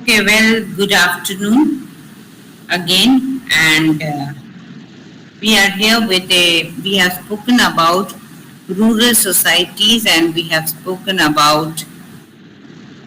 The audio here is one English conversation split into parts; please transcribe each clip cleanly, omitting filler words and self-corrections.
Okay, well, good afternoon again, and we are here with we have spoken about rural societies and we have spoken about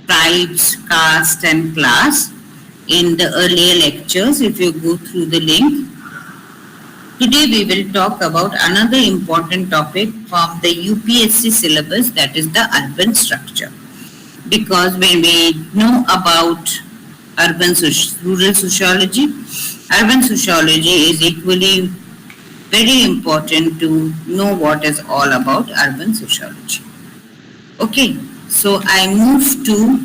tribes, caste, and class in the earlier lectures. If you go through the link, today we will talk about another important topic from the UPSC syllabus, that is the urban structure. Because when we know about rural sociology, urban sociology is equally very important to know what is all about urban sociology. Okay, so I move to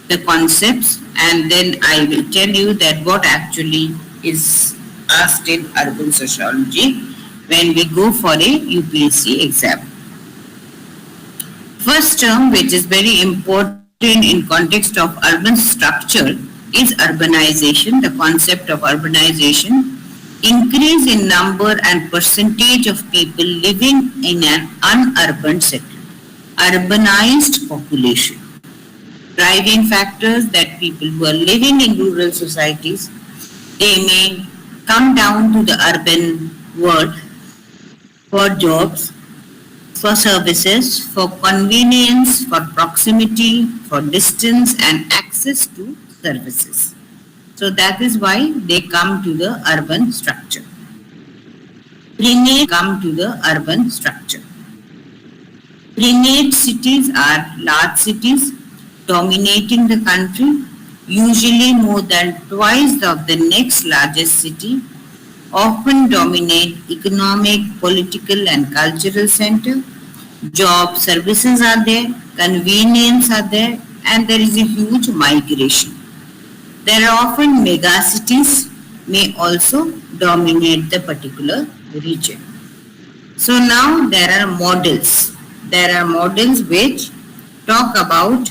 the concepts and then I will tell you that what actually is asked in urban sociology when we go for a UPSC exam. First term, which is very important in context of urban structure, is urbanization. The concept of urbanization: increase in number and percentage of people living in an unurban setting, urbanized population. Driving factors that people who are living in rural societies, they may come down to the urban world for jobs, for services, for convenience, for proximity, for distance and access to services. So that is why they come to the urban structure. Primate come to the urban structure. Primate cities are large cities dominating the country, usually more than twice of the next largest city, often dominate economic, political and cultural center. Job services are there, convenience are there, and there is a huge migration. There are often megacities may also dominate the particular region. So now there are models. There are models which talk about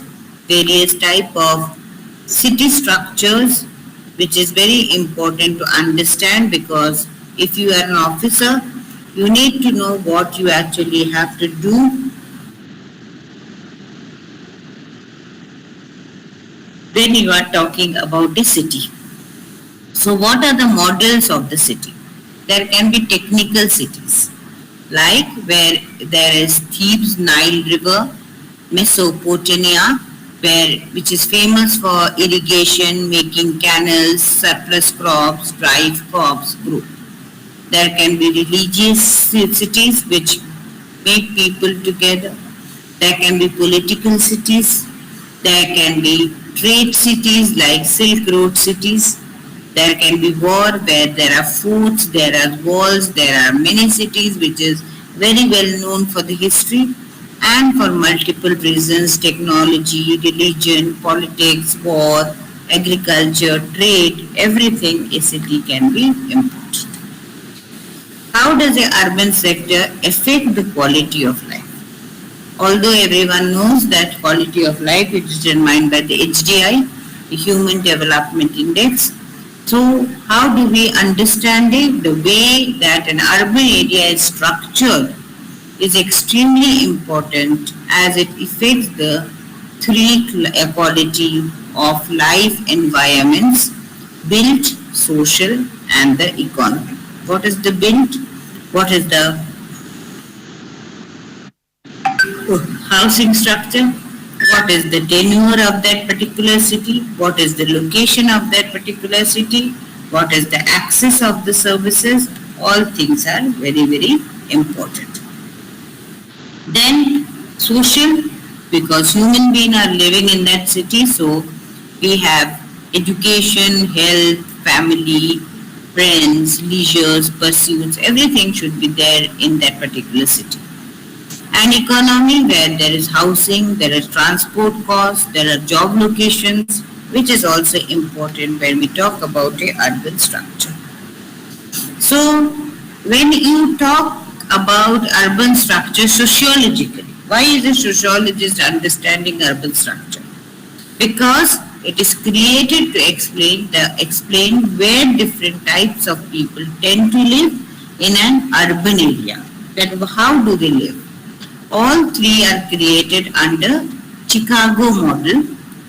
various type of city structures, which is very important to understand, because if you are an officer, you need to know what you actually have to do when you are talking about a city. So what are the models of the city? There can be technical cities, like where there is Thebes, Nile River, Mesopotamia, which is famous for irrigation, making canals, surplus crops, dry crops grow. There can be religious cities which make people together. There can be political cities. There can be trade cities like Silk Road cities. There can be war where there are forts, there are walls, there are many cities which is very well known for the history and for multiple reasons: technology, religion, politics, war, agriculture, trade, everything a city can be important. How does the urban sector affect the quality of life? Although everyone knows that quality of life is determined by the HDI, the Human Development Index. So how do we understand it? The way that an urban area is structured is extremely important, as it affects the three quality of life environments: built, social and the economy. What is the built? What is the housing structure? What is the tenure of that particular city? What is the location of that particular city? What is the access of the services? All things are very, very important. Then social, because human beings are living in that city, so we have education, health, family, friends, leisures, pursuits, everything should be there in that particular city. An economy where there is housing, there is transport costs, there are job locations, which is also important when we talk about a urban structure. So when you talk about urban structure sociologically, why is a sociologist understanding urban structure? Because it is created to explain where different types of people tend to live in an urban area. That how do they live? All three are created under Chicago model.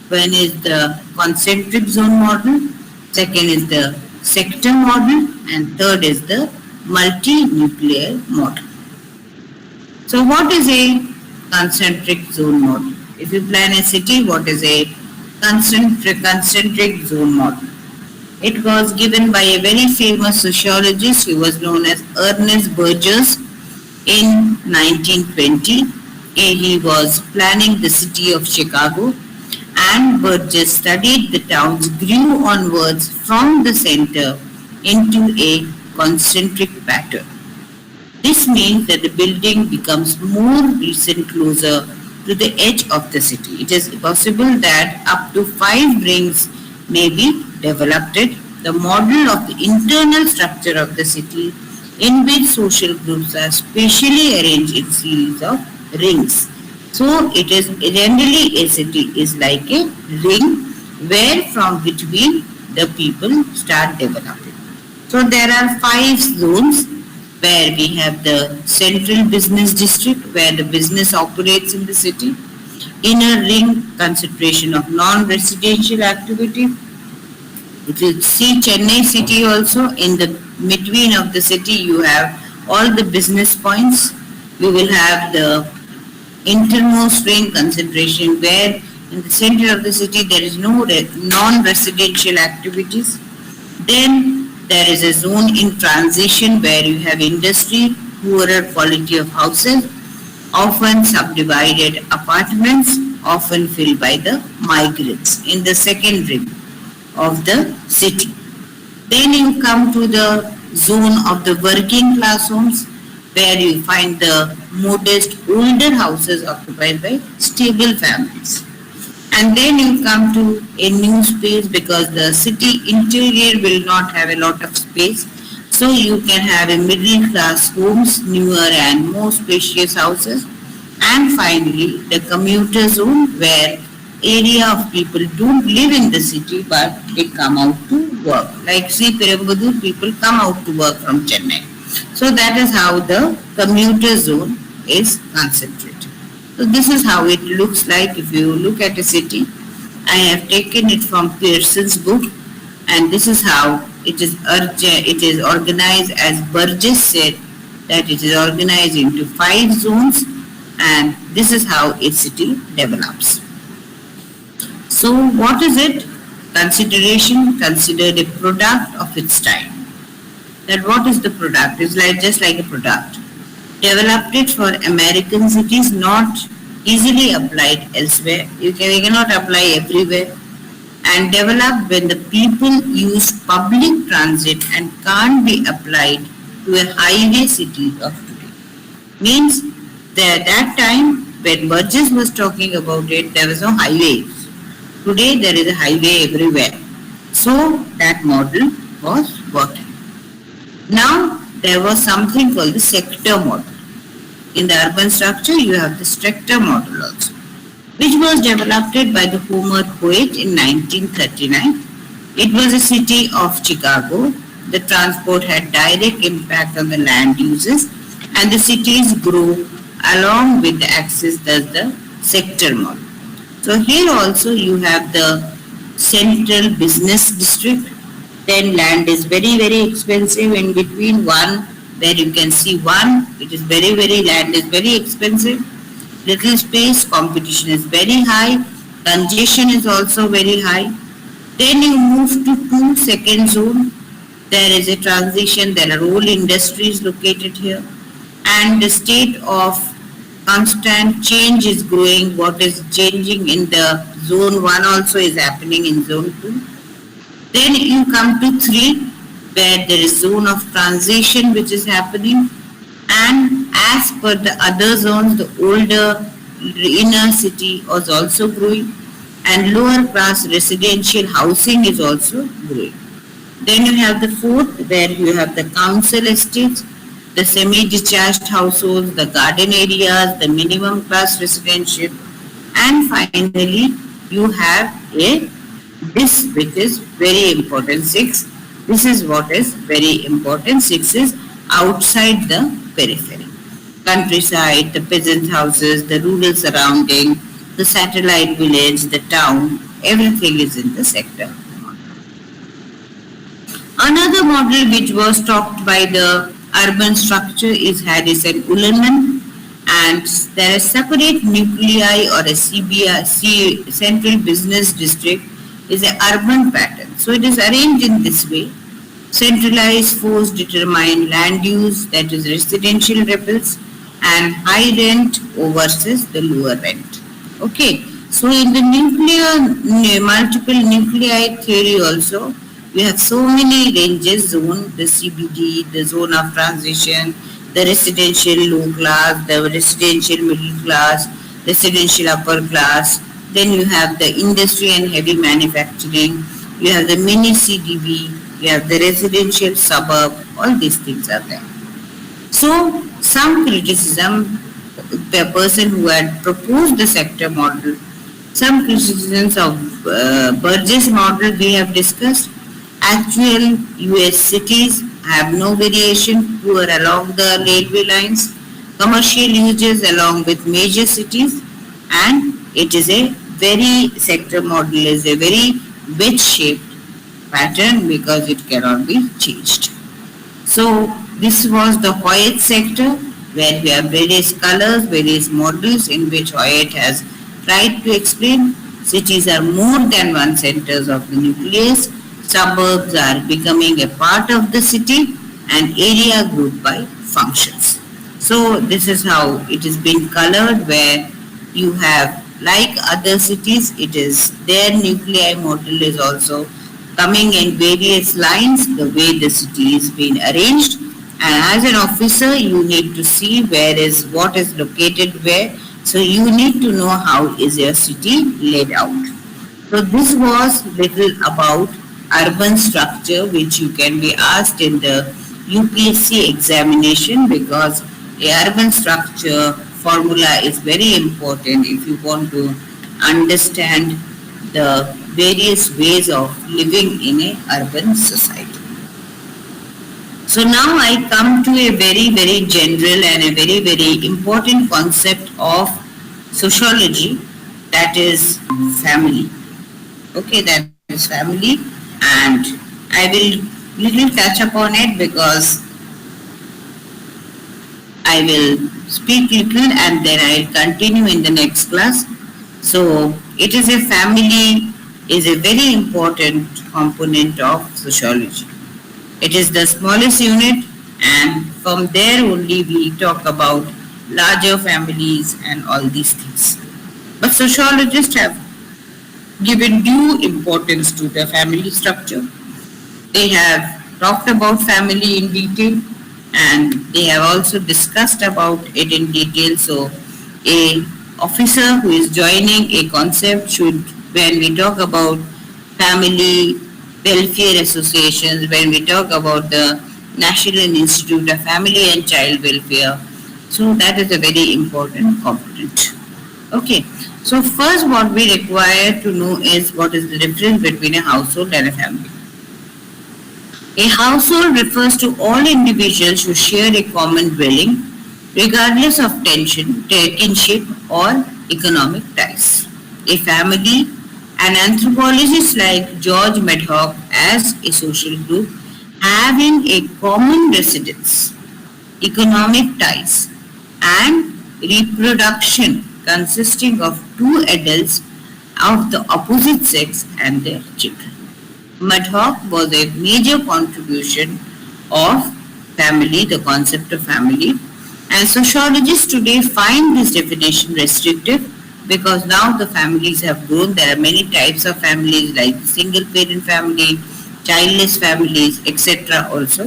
One is the concentric zone model, second is the sector model, and third is the multi-nuclear model. So what is a concentric zone model? If you plan a city, what is a concentric zone model? It was given by a very famous sociologist who was known as Ernest Burgess in 1920. He was planning the city of Chicago, and Burgess studied the towns grew onwards from the center into a concentric pattern. This means that the building becomes more recent closer to the edge of the city. It is possible that up to 5 rings may be developed. The model of the internal structure of the city in which social groups are spatially arranged in series of rings. So it is generally a city is like a ring where from between the people start developing. So there are 5 zones where we have the central business district where the business operates in the city, inner ring concentration of non-residential activity. If you see Chennai city also, in the between of the city you have all the business points. You will have the innermost ring concentration where in the center of the city there is no non-residential activities. Then there is a zone in transition where you have industry, poorer quality of houses, often subdivided apartments, often filled by the migrants in the second ring of the city. Then you come to the zone of the working class homes where you find the modest older houses occupied by stable families. And then you come to a new space because the city interior will not have a lot of space. So you can have a middle class homes, newer and more spacious houses. And finally, the commuter zone where area of people don't live in the city but they come out to work. Like see Perambudur, people come out to work from Chennai. So that is how the commuter zone is concentrated. So this is how it looks like if you look at a city. I have taken it from Pearson's book, and this is how it is organized, as Burgess said, that it is organized into 5 zones, and this is how a city develops. So what is it? Consideration, considered a product of its time. That what is the product? It's like just like a product. Developed it for American cities, not easily applied elsewhere. We cannot apply everywhere. And developed when the people use public transit and can't be applied to a highway city of today. Means that that time when Burgess was talking about it, there was no highways. Today there is a highway everywhere. So that model was working. Now there was something called the sector model. In the urban structure, you have the sector model also, which was developed by the Homer poet in 1939. It was a city of Chicago. The transport had direct impact on the land uses, and the cities grew along with the axis, thus the sector model. So here also you have the central business district. Then land is very, very expensive. In between one, where you can see one, it is very, land is very expensive. Little space, competition is very high. Congestion is also very high. Then you move to 2 second zone. There is a transition. There are all industries located here. And the state of constant change is growing. What is changing in the zone 1 also is happening in zone 2. Then you come to 3, where there is zone of transition which is happening, and as per the other zones, the older inner city was also growing, and lower class residential housing is also growing. Then you have the 4th, where you have the council estates, the semi-detached households, the garden areas, the minimum class residential, and finally you have this which is very important, 6. This is what is very important. 6 is outside the periphery. Countryside, the peasant houses, the rural surrounding, the satellite village, the town, Everything is in the sector. Another model which was talked by the urban structure is Harrison Ullman, and there are separate nuclei or a central business district is an urban pattern. So it is arranged in this way. Centralized force determine land use, that is residential ripples, and high rent versus the lower rent. Okay, so in the multiple nuclei theory also, we have so many ranges: zone, the CBD, the zone of transition, the residential low class, the residential middle class, residential upper class. Then you have the industry and heavy manufacturing. You have the mini CDB. You have the residential suburb. All these things are there. So some criticism, the person who had proposed the sector model, some criticisms of Burgess model we have discussed. Actual US cities have no variation poor along the railway lines, commercial uses along with major cities, and it is a very sector model is a very wedge shaped pattern because it cannot be changed. So this was the Hoyt sector where we have various colors, various models in which Hoyt has tried to explain cities are more than one centers of the nucleus, suburbs are becoming a part of the city, and area grouped by functions. So this is how it is being colored, where you have, like other cities, it is their nuclei model is also coming in various lines, the way the city is being arranged. And as an officer, you need to see what is located where. So you need to know how is your city laid out. So this was little about urban structure, which you can be asked in the UPSC examination, because the urban structure formula is very important if you want to understand the various ways of living in a urban society. So now I come to a very, very general and a very, very important concept of sociology, that is family. Okay, that is family, and I will little touch upon it because I will speak little and then I will continue in the next class. So it is a family is a very important component of sociology. It is the smallest unit, and from there only we talk about larger families and all these things. But sociologists have given due importance to the family structure. They have talked about family in detail, and they have also discussed about it in detail. So a officer who is joining a concept should, when we talk about family welfare associations, when we talk about the National Institute of Family and Child Welfare, so that is a very important component. Okay, so first what we require to know is what is the difference between a household and a family. A household refers to all individuals who share a common dwelling, regardless of kinship or economic ties. A family, an anthropologist like George Maddock as a social group, having a common residence, economic ties, and reproduction consisting of two adults of the opposite sex and their children. Maddock was a major contribution of family, the concept of family, and sociologists today find this definition restrictive because now the families have grown. There are many types of families like single parent family, childless families, etc. also.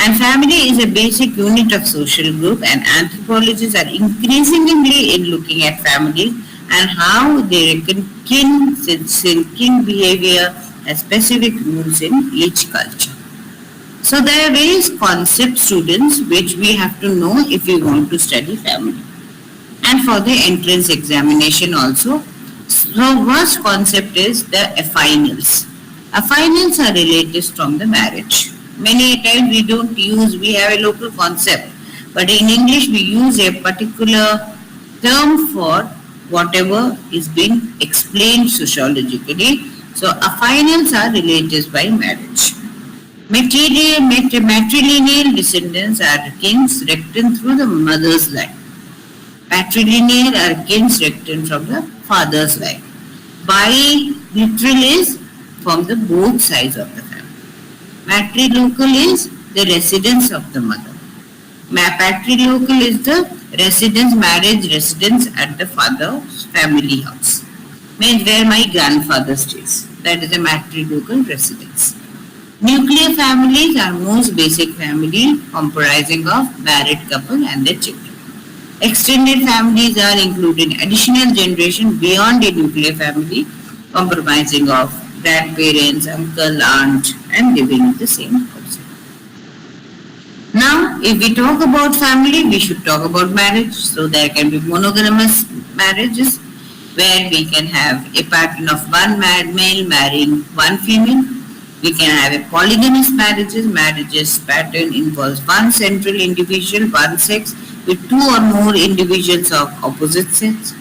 And family is a basic unit of social group, and anthropologists are increasingly in looking at family and how they reckon kin behavior and specific rules in each culture. So there are various concepts, students, which we have to know if we want to study family. And for the entrance examination also. So first concept is the affinals. Affinals are relatives from the marriage. Many times we have a local concept, but in English we use a particular term for whatever is being explained sociologically. So affinals are related by marriage. Matrilineal descendants are kins rectin through the mother's line. Patrilineal are kins rectin from the father's line. Biliteral is from the both sides of the family. Matrilocal is the residence of the mother. Patrilocal is the marriage residence at the father's family house. Means where my grandfather stays. That is a matrilocal residence. Nuclear families are most basic family comprising of married couple and their children. Extended families are including additional generation beyond a nuclear family comprising of grandparents, uncle, aunt and living in the same house. Now, if we talk about family, we should talk about marriage. So there can be monogamous marriages where we can have a pattern of one male marrying one female. We can have a polygamous marriages pattern involves one central individual, one sex with two or more individuals of opposite sex.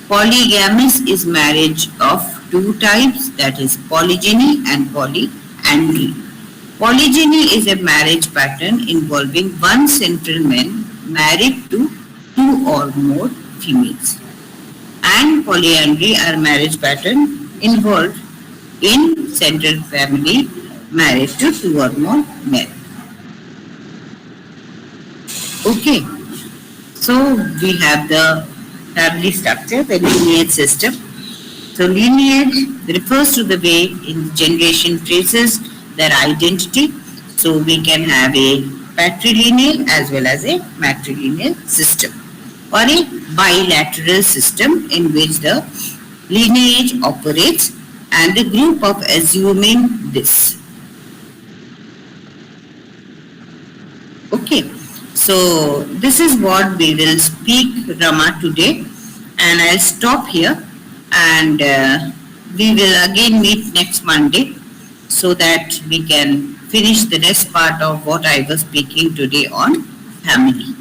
Polygamous is marriage of two types, that is polygyny and polyandry. Polygyny is a marriage pattern involving one central man married to two or more females. And polyandry are marriage pattern involved in central family married to two or more men. Okay, so we have the family structure, the lineage system. So lineage refers to the way in generation traces their identity. So we can have a patrilineal as well as a matrilineal system, or a bilateral system in which the lineage operates and the group of assuming this. Okay, so this is what we will speak, Rama, today, and I'll stop here, and we will again meet next Monday so that we can finish the rest part of what I was speaking today on family.